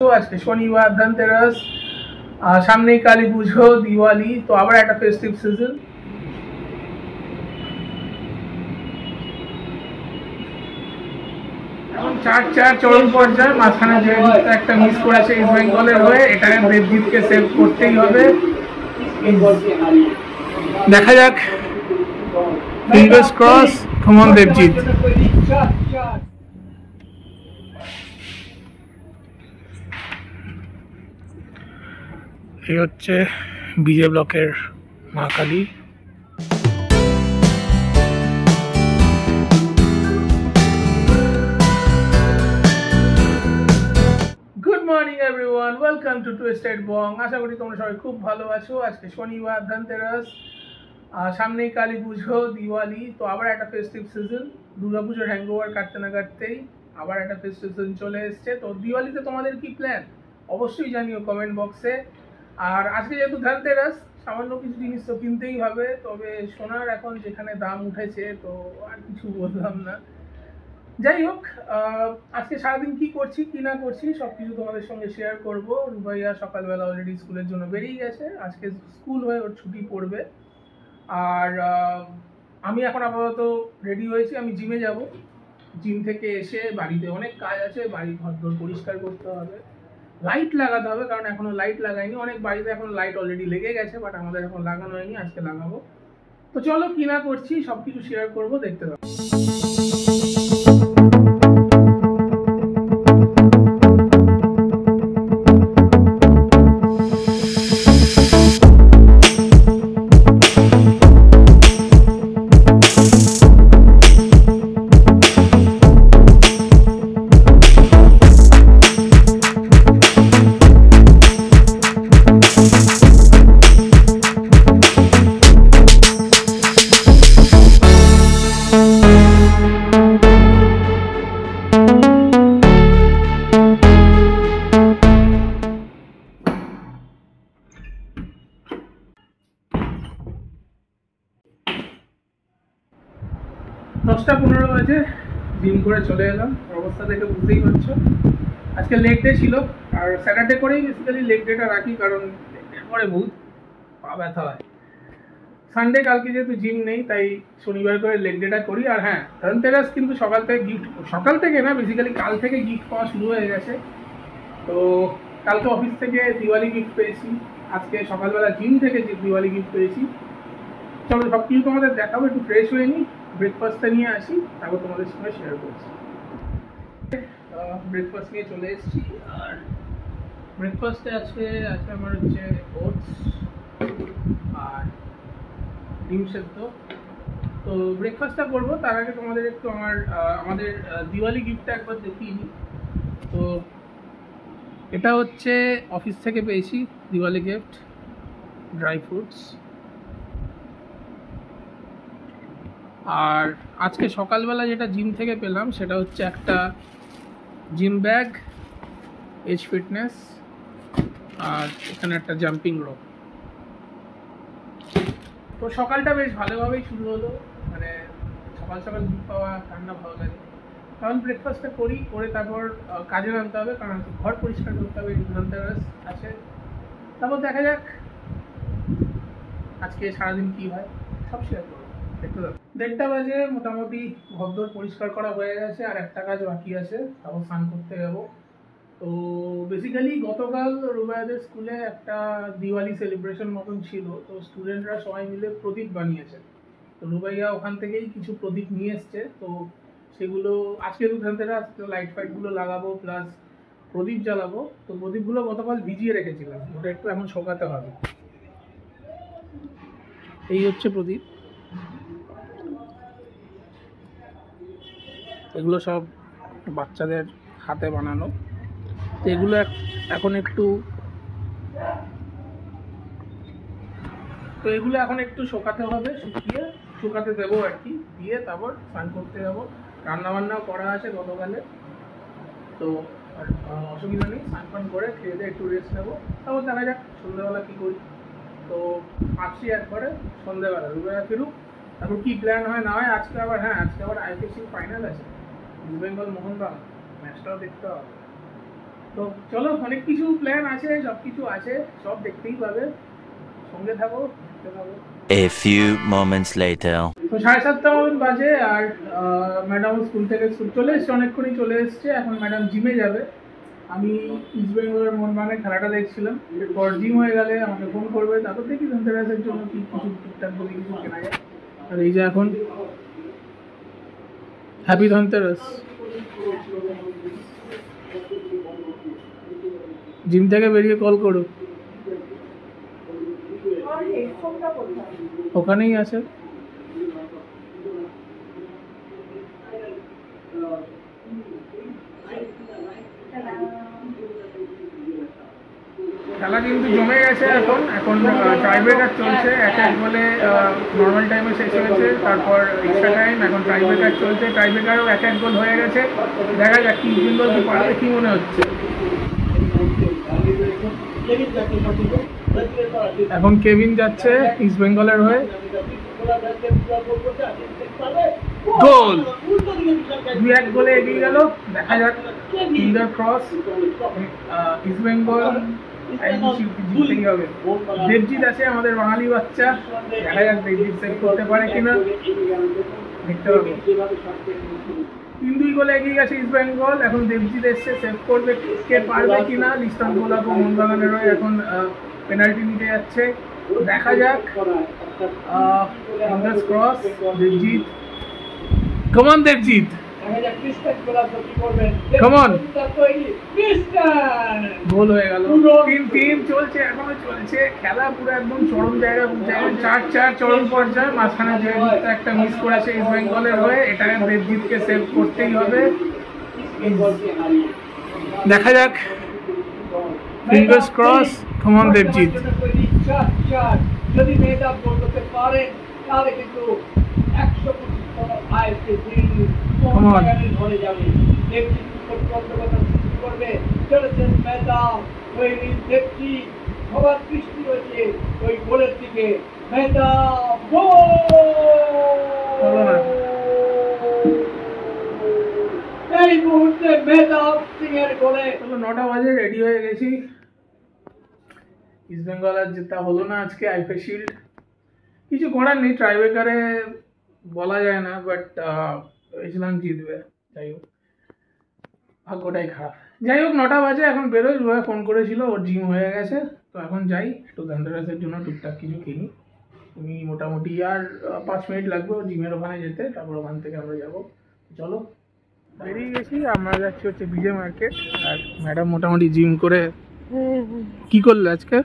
তো আজকে শনিবার, ধনতেরাস, সামনেই কালী পুজো, দিওয়ালি, তো আবার একটা ফেস্টিভ সিজন। এখন চার চরম পর্যায়ে, মাঝখানে যে একটা মিস করেছে ইস্ট বেঙ্গলের হয়ে, এটাকে দেবজিৎকে সেভ করতেই হবে। দেখা যাক, fingers cross, come on Debjit. এই হচ্ছে বিজে ব্লকের Ma Kali. Good morning everyone, welcome to twisted Bong. আশা করি তোমরা সবাই খুব ভালো আছো। আজকে শনিবার, ধনতেরাস, সামনেই কালী পুজো, দিওয়ালি, তো আবার একটা ফেস্টিভ সিজন। দুর্গাপুজোর হ্যাংওভার কাটতে না কাটতেই আবার একটা ফেস্টিভ সিজন চলে এসছে। তো দিওয়ালিতে তোমাদের কি প্ল্যান অবশ্যই জানিও কমেন্ট বক্সে। আর আজকে যেহেতু ধনতেরাস, সামান্য কিছু জিনিস তো কিনতেই হবে। তবে সোনার এখন যেখানে দাম উঠেছে, তো আর কিছু বললাম না। যাই হোক, আজকে সারাদিন কি করছি কি না করছি সব কিছু তোমাদের সঙ্গে শেয়ার করবো। রুবাইয়া সকালবেলা অলরেডি স্কুলের জন্য বেরিয়ে গেছে, আজকে স্কুল হয়ে ওর ছুটি পড়বে। আর আমি এখন আপাতত রেডি হয়েছি, আমি জিমে যাব। জিম থেকে এসে বাড়িতে অনেক কাজ আছে, বাড়ি ঘর পরিষ্কার করতে হবে, লাইট লাগাতে হবে, কারণ এখনো লাইট লাগাইনি। অনেক বাড়িতে এখন লাইট অলরেডি লেগে গেছে, বাট আমাদের এখন লাগানো হয়নি, আজকে লাগাবো। তো চলো কি না করছি সবকিছু শেয়ার করবো, দেখতে পাবো। দশটা 15 বাজে, জিম করে চলে এলাম। অবস্থা দেখে বুঝতেই পারছো, আজকে লেগ ডে ছিল। আর স্যাটারডে করেই বেসিক্যালি লেগ ডেটা রাখি, কারণ পরে বহুত পা ব্যথা হয়। সানডে কালকে যেহেতু জিম নেই, তাই শনিবার করে লেগ ডেটা করি। আর হ্যাঁ, ধনতেরাস কিন্তু সকাল থেকে না, বেসিক্যালি কাল থেকে গিফট পাওয়া শুরু হয়ে গেছে। তো কালকে অফিস থেকে দিওয়ালি গিফট পেয়েছি, আজকে সকালবেলা জিম থেকে দিওয়ালি গিফট পেয়েছি। চলো সব কিছু তোমাদের দেখাবো, একটু ফ্রেশ হয়ে নিই, ব্রেকফাস্টটা নিয়ে আসি, তারপর তোমাদের সঙ্গে শেয়ার করছি। ব্রেকফাস্ট নিয়ে চলে এসেছি। আর ব্রেকফাস্টে আছে আমার হচ্ছে ওটস আর ডিম সেদ্ধ। তো ব্রেকফাস্টটা করবো তার আগে তোমাদের একটু আমাদের দিওয়ালি গিফটটা একবার দেখিয়ে নিই। তো এটা হচ্ছে অফিস থেকে পেয়েছি দিওয়ালি গিফট, ড্রাই ফ্রুটস। আর আজকে সকালবেলা যেটা জিম থেকে পেলাম সেটা হচ্ছে একটা জিম ব্যাগ, এজ ফিটনেস, আর এখানে একটা জাম্পিং রোপ। তো সকালটা বেশ ভালোভাবেই শুরু হলো, মানে সকাল সকাল দুধ পাওয়া ঠান্ডা ভালো লাগে। কারণ ব্রেকফাস্টটা করে তারপর কাজে নামতে হবে, কারণ ঘর পরিষ্কার করতে হবে, ধনতেরাস আছে। তারপর দেখা যাক আজকে সারাদিন কি হয়, সব শেয়ার করবো, দেখতে পাবো। 1:30 বাজে মোটামুটি ঘরদোর পরিষ্কার করা হয়ে গেছে, আর একটা কাজ বাকি আছে, তারপর স্নান করতে যাবো। তো বেসিক্যালি গতকাল রুবাইয়াদের স্কুলে একটা দিওয়ালি সেলিব্রেশন মতন ছিল, তো স্টুডেন্টরা সবাই মিলে প্রদীপ বানিয়েছে। তো রুবাইয়া ওখান থেকেই কিছু প্রদীপ নিয়ে এসছে। তো সেগুলো আজকে ধনতেরাস, লাইট ফাইটগুলো লাগাবো, প্লাস প্রদীপ জ্বালাবো। তো প্রদীপগুলো গতকাল ভিজিয়ে রেখেছিলাম, ওটা একটু এখন শোকাতে হবে। এই হচ্ছে প্রদীপ, এগুলো সব বাচ্চাদের হাতে বানানো। তো এগুলো এখন একটু শোকাতে হবে, শুকাতে দেবো আর কি, দিয়ে তারপর স্নান করতে যাবো। রান্নাবান্নাও করা আছে গতকালে, তো অসুবিধা নেই। স্নান ফান করে খেয়ে দিয়ে একটু রেস্ট নেবো, তারপর দেখা যাক সন্ধ্যাবেলা কী করি। তো আসছি একবারে সন্ধ্যাবেলা, রুবেলা ফিরুক, তারপর কী প্ল্যান হয় না হয়। আজকে আবার আইপিএসসি ফাইনাল আছে, ইস্ট বেঙ্গল মোহনবাগান, ম্যাচটাও দেখতে হবে। তো চলো, অনেক কিছু প্ল্যান আছে, সব কিছু আছে, সব দেখতেই পাবে, সঙ্গে থাকো, দেখতে পাবো। A few moments later. তো 7:30 মতন বাজে, আর ম্যাডাম স্কুল থেকে চলে এসছে, অনেকক্ষণই চলে এসছে। এখন ম্যাডাম জিমে যাবে। আমি ইস্ট বেঙ্গলের মোহনবাগানের খেলাটা দেখছিলাম। এরপর জিম হয়ে গেলে আমাকে ফোন করবে, তারপর দেখি ধনতেরাসের জন্য কি কিছু টুকটাক বলে কিছু কেনা যায়। আর এই যে এখন হ্যাপি ধনতেরাস। জিম থেকে বেরিয়ে কল করো, ওখানেই আছে। খেলা কিন্তু জমে গেছে। এখন টাইব্রেকার চলছে। এক বলে নর্মাল টাইমে শেষ হয়েছে, তারপর এক্সট্রা টাইম, এখন টাইব্রেকার চলছে। টাইব্রেকারও এক গোল হয়ে গেছে। দেখা যাক কি বেঙ্গল কি পারবে, কি মনে হচ্ছে। এখন কেভিন যাচ্ছে ইস্ট বেঙ্গলের হয়ে। গোল, 2-1 গোলে এগিয়ে গেল। দেখা যাক, ফিঙ্গার ক্রস, ইস্ট বেঙ্গল জিততেই হবে। দেবজিৎ আছে আমাদের বাঙালি বাচ্চা, দেখা যাক দেবজিৎ সেভ করতে পারে কিনা, দেখতে হবে। 3-2 গোলে এগিয়ে গেছে ইস্ট বেঙ্গল। এখন দেবজিৎ এসছে, সেভ করবে, কে পারবে কিনা। লিস্টন গোলাপও মোহনবাগানের হয়ে এখন পেনাল্টি নিতে যাচ্ছে, দেখা যাক। Fingers cross, Debjit, come on Debjit, come on. Goal হয়ে গেল। 3-3 চলছে, এখনো চলছে খেলা, পুরো একদম চরম জায়গায় পৌঁছে গেছে। 4-4 চরম পর্যায়ে। মাঝখানে যে একটা মিস করেছে ইস্ট বেঙ্গলের হয়ে, এটাকে দেবজিৎকে সেভ করতেই হবে। দেখা যাক, fingers cross, come on Debjit. যদি মেয়েটা বলতে পারে তাহলে কিন্তু 100 ধরে যাবে। দেবজিৎ প্রতিবন্ধকতা সৃষ্টি করবে, চলেছেন মেয়েটা, ওই দেবজিৎ সবার দৃষ্টি রয়েছে ওই গোলের দিকে। মেয়েটা এই মুহূর্তে মেয়েটা সিং এর গোলে। 9টা বাজে, রেডি হয়ে গেছি। ইস্ট বেঙ্গল আর জেতা হলো না আজকে আইপিএল শিল্ড, কিছু করার নেই। ট্রাইব্রেকারে বলা যায় না, বাট ভেবেছিলাম জিতবে। যাই হোক, ভাগ্যটাই খারাপ। যাই হোক, 9টা বাজে, এখন বেরোই। রোয়া ফোন করেছিল, ওর জিম হয়ে গেছে। তো এখন যাই, একটু ধনতেরাসের জন্য টুকটাক কিছু কিনি। তুমি মোটামুটি আর 5 মিনিট লাগবে ওর জিমের ওখানে যেতে, তারপর ওখান থেকে আমরা যাবো। চলো, বেরিয়ে গেছি। আমরা যাচ্ছি হচ্ছে বিজে মার্কেট। আর ম্যাডাম মোটামুটি জিম করে কি করলে আজকে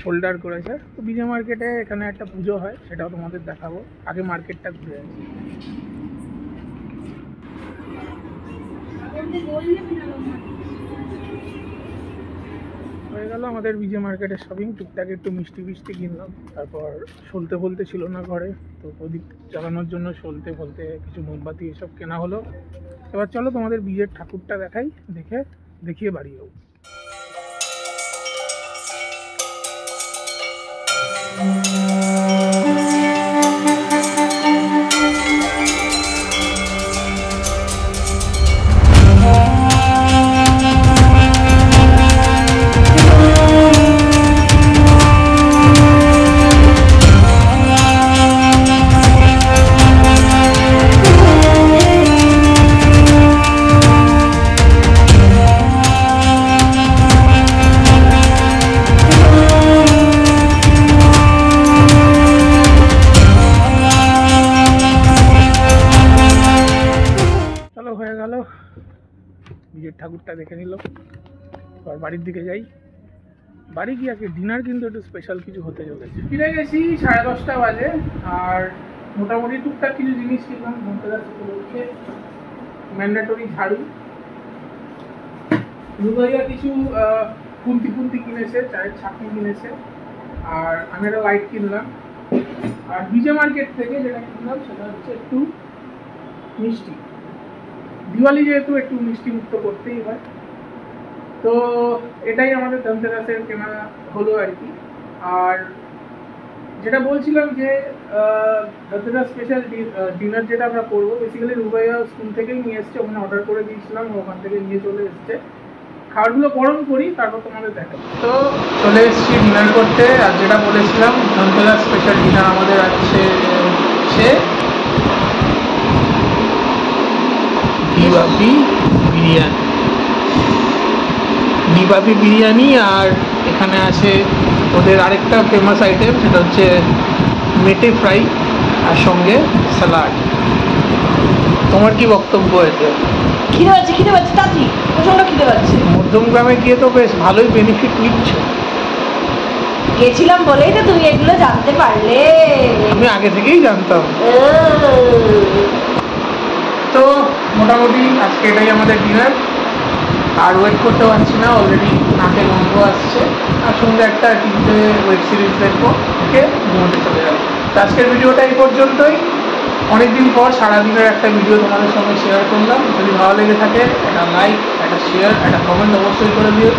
শোল্ডার করেছে। তো বিজে মার্কেটে এখানে একটা পুজো হয়, সেটাও তোমাদের দেখাবো। আগে মার্কেটটা ঘুরে আসি। হয়ে গেল আমাদের বিজে মার্কেটের শপিং। টুকটাক একটু মিষ্টি ফিষ্টি কিনলাম। তারপর সলতে ফলতে ছিল না ঘরে, তো প্রদীপ জ্বালানোর জন্য সলতে ফলতে কিছু মোমবাতি এসব কেনা হলো। এবার চলো তোমাদের বিজের ঠাকুরটা দেখাই, দেখিয়ে বাড়ি যাবো। বিজের ঠাকুরটা দেখে নিল, এবার বাড়ির দিকে যাই। বাড়ি গিয়ে আজকে ডিনার কিন্তু একটু স্পেশাল কিছু হতে চলেছে। ফিরে গেছি, 10:30 বাজে। আর মোটামুটি টুকটাক কিছু জিনিস কিনলাম। হচ্ছে ম্যান্ডেটরি ঝাড়ু, রুবাইয়া কিছু খুন্তি কিনেছে, চায়ের ছাঁকনি কিনেছে, আর আমি একটা লাইট কিনলাম। আর বিজে মার্কেট থেকে যেটা কিনলাম সেটা হচ্ছে একটু মিষ্টি। দিওয়ালি যেহেতু একটু মিষ্টি মুক্ত করতেই হয়, তো এটাই আমাদের ধনতেরাসের কেনা হলো আর কি। আর যেটা বলছিলাম যে ধনতেরাস স্পেশাল ডিনার যেটা আমরা করবো, বেসিক্যালি রুবাইয়া স্কুল থেকেই নিয়ে এসছে, ওখানে অর্ডার করে দিয়েছিলাম, ওখান থেকে নিয়ে চলে এসছে। খাবারগুলো গরম করি, তারপর তোমাদের দেখাবো। তো চলে এসেছি ডিনার করতে, আর যেটা বলেছিলাম ধনতেরাস স্পেশাল ডিনার আমাদের আছে হচ্ছে ডিবাপি বিরিয়ানি। ডিবাপি বিরিয়ানি, আর এখানে আছে ওদের আরেকটা ফেমাস আইটেম, সেটা হচ্ছে মেটে ফ্রাই, আর সঙ্গে স্যালাড। তোমার কি বক্তব্য এতে? খিদে পাচ্ছে তাড়াতাড়ি, প্রচন্ড খিদে পাচ্ছে। মধ্যমগ্রামে গিয়ে তো বেশ ভালোই বেনিফিট নিচ্ছ। গেছিলাম বলেই তো তুমি এগুলো জানতে পারলে। আমি আগে থেকেই জানতাম। তো মোটামুটি আজকে এটাই আমাদের ডিনার, আর ওয়েট করতে পারছি না, অলরেডি নাকে গন্ধ আসছে। আর সঙ্গে একটা টিভিতে ওয়েব সিরিজ দেখবো, ওকে ঘুমোতে চলে যাবো। তো আজকের ভিডিওটা এই পর্যন্তই। অনেকদিন পর সারাদিনের একটা ভিডিও তোমাদের সঙ্গে শেয়ার করলাম। যদি ভালো লেগে থাকে একটা লাইক, একটা শেয়ার, একটা কমেন্ট অবশ্যই করে দিও।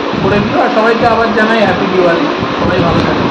আর সবাইকে আবার জানাই হ্যাপি দিওয়ালি। সবাই ভালো থাকে।